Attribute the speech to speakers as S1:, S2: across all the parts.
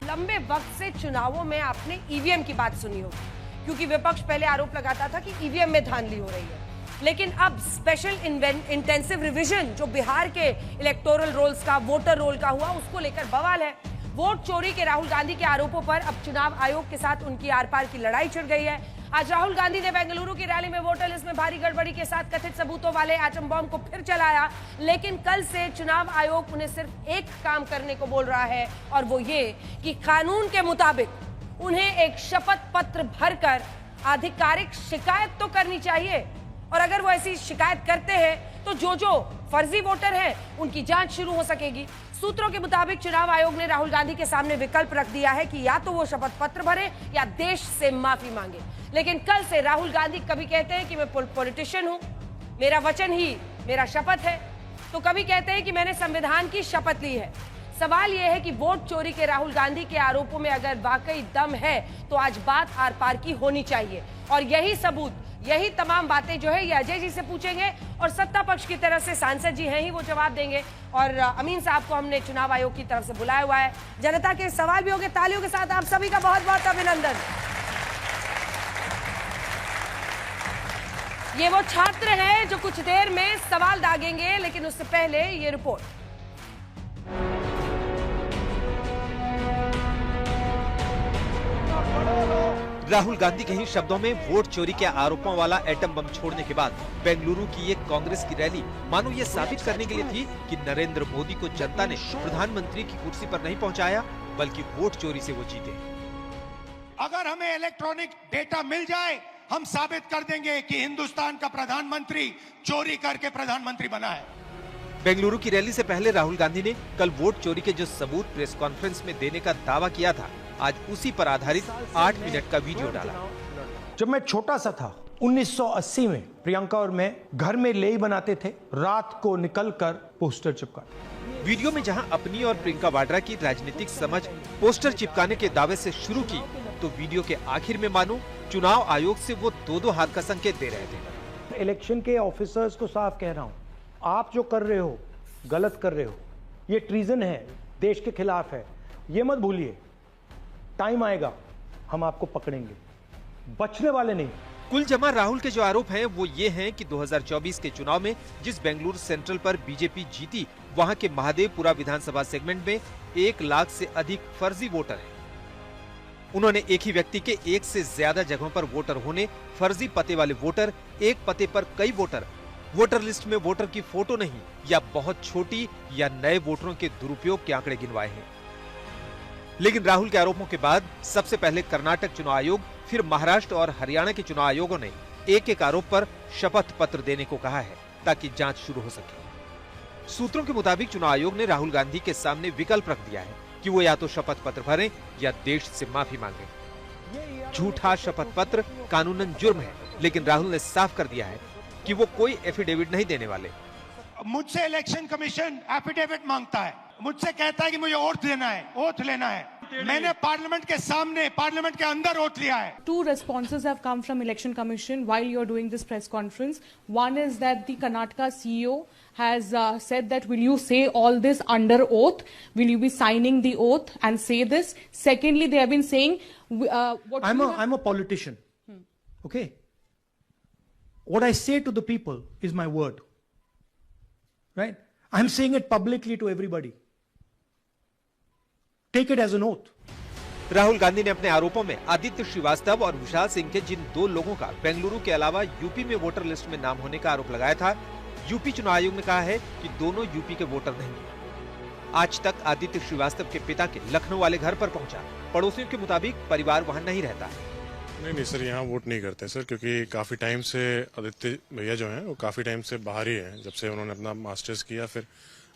S1: लंबे वक्त से चुनावों में आपने ईवीएम की बात सुनी होगी, क्योंकि विपक्ष पहले आरोप लगाता था कि ईवीएम में धांधली हो रही है। लेकिन अब स्पेशल इंटेंसिव रिवीजन जो बिहार के इलेक्टोरल रोल्स का, वोटर रोल का हुआ, उसको लेकर बवाल है। वोट चोरी के राहुल गांधी के आरोपों पर अब चुनाव आयोग के साथ उनकी आर पार की लड़ाई छिड़ गई है। आज राहुल गांधी ने बेंगलुरु की रैली में वोटर लिस्ट में भारी गड़बड़ी के साथ कथित सबूतों वाले एटम बम को फिर चलाया। लेकिन कल से चुनाव आयोग उन्हें सिर्फ एक काम करने को बोल रहा है, और वो ये कि कानून के मुताबिक उन्हें एक शपथ पत्र भरकर आधिकारिक शिकायत तो करनी चाहिए, और अगर वो ऐसी शिकायत करते हैं तो जो फर्जी वोटर हैं उनकी जांच शुरू हो सकेगी। सूत्रों के मुताबिक चुनाव आयोग ने राहुल गांधी के सामने विकल्प रख दिया है कि या तो वो शपथ पत्र भरे या देश से माफी मांगे। लेकिन कल से राहुल गांधी कभी कहते हैं कि मैं पॉलिटिशियन हूं, मेरा वचन ही मेरा शपथ है, तो कभी कहते हैं कि मैंने संविधान की शपथ ली है। सवाल यह है कि वोट चोरी के राहुल गांधी के आरोपों में अगर वाकई दम है तो आज बात आर पार की होनी चाहिए, और यही सबूत, यही तमाम बातें जो है ये अजय जी से पूछेंगे, और सत्ता पक्ष की तरफ से सांसद जी हैं ही, वो जवाब देंगे। और अमीन साहब को हमने चुनाव आयोग की तरफ से बुलाया हुआ है। जनता के सवाल भी होंगे। तालियों के साथ आप सभी का बहुत बहुत अभिनंदन। ये वो छात्र हैं जो कुछ देर में सवाल दागेंगे, लेकिन उससे पहले ये रिपोर्ट।
S2: राहुल गांधी के ही शब्दों में वोट चोरी के आरोपों वाला एटम बम छोड़ने के बाद बेंगलुरु की एक कांग्रेस की रैली मानो ये साबित करने के लिए थी कि नरेंद्र मोदी को जनता ने प्रधानमंत्री की कुर्सी पर नहीं पहुंचाया, बल्कि वोट चोरी से वो जीते।
S3: अगर हमें इलेक्ट्रॉनिक डेटा मिल जाए, हम साबित कर देंगे कि हिंदुस्तान का प्रधानमंत्री चोरी करके प्रधानमंत्री बना है।
S2: बेंगलुरु की रैली से पहले राहुल गांधी ने कल वोट चोरी के जो सबूत प्रेस कॉन्फ्रेंस में देने का दावा किया था, आज उसी पर आधारित 8 मिनट का वीडियो डाला।
S4: जब मैं छोटा सा था 1980 में प्रियंका और मैं घर में लेई बनाते थे, रात को निकलकर पोस्टर चिपकाते।
S2: वीडियो में जहां अपनी और प्रियंका वाड्रा की राजनीतिक समझ पोस्टर चिपकाने के दावे से शुरू की, तो वीडियो के आखिर में मानो चुनाव आयोग से वो दो हाथ का संकेत दे रहे थे।
S4: इलेक्शन के ऑफिसर्स को साफ कह रहा हूं, आप जो कर रहे हो गलत कर रहे हो, ये ट्रीजन है, देश के खिलाफ है, ये मत भूलिए। टाइम आएगा हम आपको पकड़ेंगे, बचने वाले नहीं।
S2: कुल जमा राहुल के जो आरोप हैं वो ये हैं कि 2024 के चुनाव में जिस बेंगलुरु सेंट्रल पर बीजेपी जीती, वहां के महादेवपुरा विधानसभा सेगमेंट में 1 लाख से अधिक फर्जी वोटर हैं। उन्होंने एक ही व्यक्ति के 1 से ज्यादा जगहों पर वोटर होने, फर्जी पते वाले वोटर, एक पते पर कई वोटर, वोटर लिस्ट में वोटर की फोटो नहीं या बहुत छोटी या नए वोटरों के दुरुपयोग के आंकड़े गिनवाए हैं। लेकिन राहुल के आरोपों के बाद सबसे पहले कर्नाटक चुनाव आयोग, फिर महाराष्ट्र और हरियाणा के चुनाव आयोगों ने एक एक आरोप पर शपथ पत्र देने को कहा है, ताकि जांच शुरू हो सके। सूत्रों के मुताबिक चुनाव आयोग ने राहुल गांधी के सामने विकल्प रख दिया है कि वो या तो शपथ पत्र भरें या देश से माफी मांगे। झूठा शपथ पत्र कानूनन जुर्म है, लेकिन राहुल ने साफ कर दिया है कि वो कोई एफिडेविट नहीं देने वाले।
S3: मुझसे इलेक्शन कमीशन एफिडेविट मांगता है, मुझसे कहता है कि मुझे ओथ लेना है, ओथ लेना है। मैंने पार्लियामेंट के सामने, पार्लियामेंट के अंदर ओथ लिया है।
S5: Two responses have come from Election Commission while you're doing this press conference. One is that the Karnataka CEO has said that will you say all this under oath? Will you be signing the oath and say this? Secondly, they have been saying
S4: I'm a politician. Okay. What I say to the people is my word. Right? I'm saying it publicly to everybody. Take it as an oath.
S2: Rahul Gandhi ने अपने आरोपों में आदित्य श्रीवास्तव और विशाल सिंह के जिन 2 लोगों का बेंगलुरु के अलावा यूपी में वोटर लिस्ट में नाम होने का आरोप लगाया था, यूपी चुनाव आयोग ने कहा है कि दोनों यूपी के वोटर नहीं। आज तक आदित्य श्रीवास्तव के पिता के लखनऊ वाले घर पर पहुंचा। पड़ोसियों के मुताबिक परिवार वहां नहीं रहता।
S6: नहीं सर, यहाँ वोट नहीं करते सर, क्योंकि काफी टाइम से आदित्य भैया जो हैं वो काफी टाइम से बाहर ही हैं। जब से उन्होंने अपना मास्टर्स किया, फिर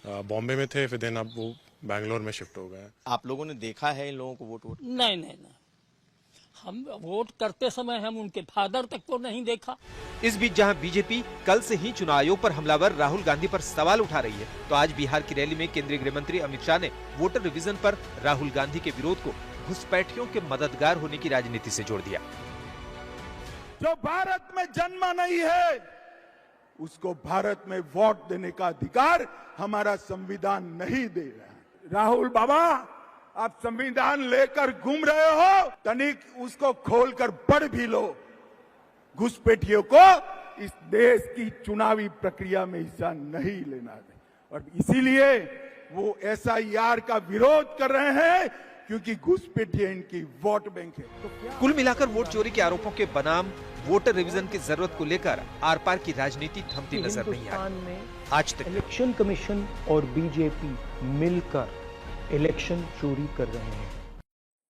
S6: बॉम्बे में थे, फिर देन अब वो बैंगलोर में शिफ्ट हो गए।
S7: आप लोगों ने देखा है इन लोगों को वोट?
S8: नहीं, हम वोट करते समय हम उनके फादर तक को नहीं देखा।
S2: इस बीच जहां बीजेपी कल से ही चुनाव आयोग पर हमलावर राहुल गांधी पर सवाल उठा रही है, तो आज बिहार की रैली में केंद्रीय गृह मंत्री अमित शाह ने वोटर रिवीजन पर राहुल गांधी के विरोध को घुसपैठियों के मददगार होने की राजनीति से जोड़ दिया।
S9: जो भारत में जन्मा नहीं है, उसको भारत में वोट देने का अधिकार हमारा संविधान नहीं दे रहा है। राहुल बाबा, आप संविधान लेकर घूम रहे हो, तनिक उसको खोलकर पढ़ भी लो। घुसपैठियों को इस देश की चुनावी प्रक्रिया में हिस्सा नहीं लेना है और इसीलिए वो SIR का विरोध कर रहे हैं, क्योंकि घुसपैठिए इनकी वोट बैंक है।
S2: कुल मिलाकर वोट चोरी के आरोपों के बनाम वोटर रिवीजन की जरूरत को लेकर आर पार की राजनीति थमती नजर नहीं आ रही।
S4: में
S2: आज तक
S4: इलेक्शन कमीशन और बीजेपी मिलकर इलेक्शन चोरी कर रहे हैं।